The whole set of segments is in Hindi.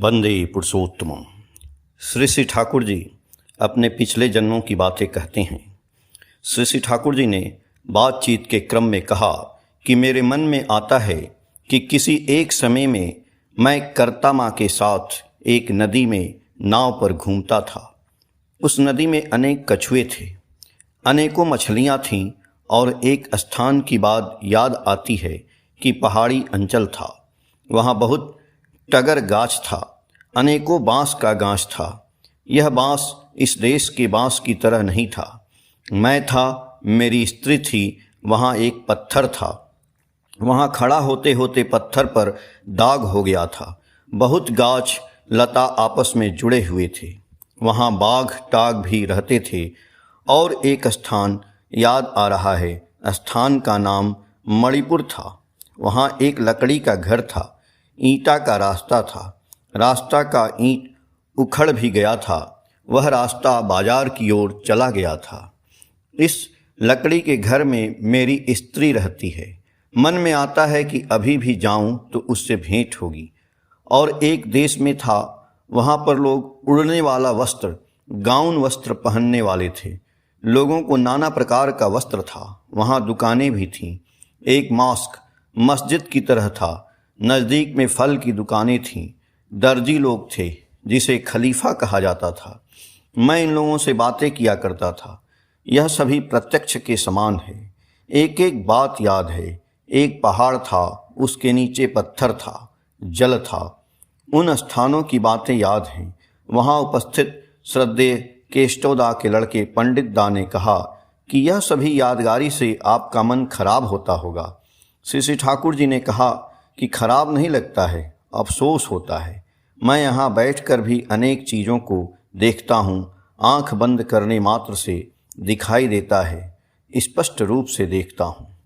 वंदे पुरुषोत्तमम। श्री श्री ठाकुर जी अपने पिछले जन्मों की बातें कहते हैं। श्री श्री ठाकुर जी ने बातचीत के क्रम में कहा कि मेरे मन में आता है कि किसी एक समय में मैं कर्ता माँ के साथ एक नदी में नाव पर घूमता था। उस नदी में अनेक कछुए थे, अनेकों मछलियाँ थीं और एक स्थान की बात याद आती है कि पहाड़ी अंचल था। वहाँ बहुत टगर गाछ था, अनेकों बाँस का गाछ था। यह बाँस इस देश के बाँस की तरह नहीं था। मैं था, मेरी स्त्री थी, वहाँ एक पत्थर था। वहाँ खड़ा होते होते पत्थर पर दाग हो गया था। बहुत गाछ लता आपस में जुड़े हुए थे। वहाँ बाघ टाग भी रहते थे। और एक स्थान याद आ रहा है, स्थान का नाम मणिपुर था। वहाँ एक लकड़ी का घर था, ईंटा का रास्ता था। रास्ता का ईंट उखड़ भी गया था। वह रास्ता बाजार की ओर चला गया था। इस लकड़ी के घर में मेरी स्त्री रहती है। मन में आता है कि अभी भी जाऊं तो उससे भेंट होगी। और एक देश में था, वहाँ पर लोग उड़ने वाला वस्त्र, गाउन वस्त्र पहनने वाले थे। लोगों को नाना प्रकार का वस्त्र था। वहाँ दुकानें भी थीं। एक मॉस्क मस्जिद की तरह था। नज़दीक में फल की दुकानें थीं। दर्जी लोग थे जिसे खलीफा कहा जाता था। मैं इन लोगों से बातें किया करता था। यह सभी प्रत्यक्ष के समान है। एक एक बात याद है। एक पहाड़ था, उसके नीचे पत्थर था, जल था। उन स्थानों की बातें याद हैं। वहाँ उपस्थित श्रद्धेय केष्टोदा के लड़के पंडित दा ने कहा कि यह सभी यादगारी से आपका मन खराब होता होगा। श्री श्री ठाकुर जी ने कहा कि खराब नहीं लगता है, अफसोस होता है। मैं यहाँ बैठकर भी अनेक चीज़ों को देखता हूँ। आँख बंद करने मात्र से दिखाई देता है, स्पष्ट रूप से देखता हूँ।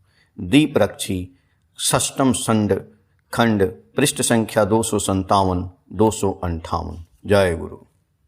दीप रक्षी, षष्टम खंड, पृष्ठ संख्या 257, 258। जय गुरु।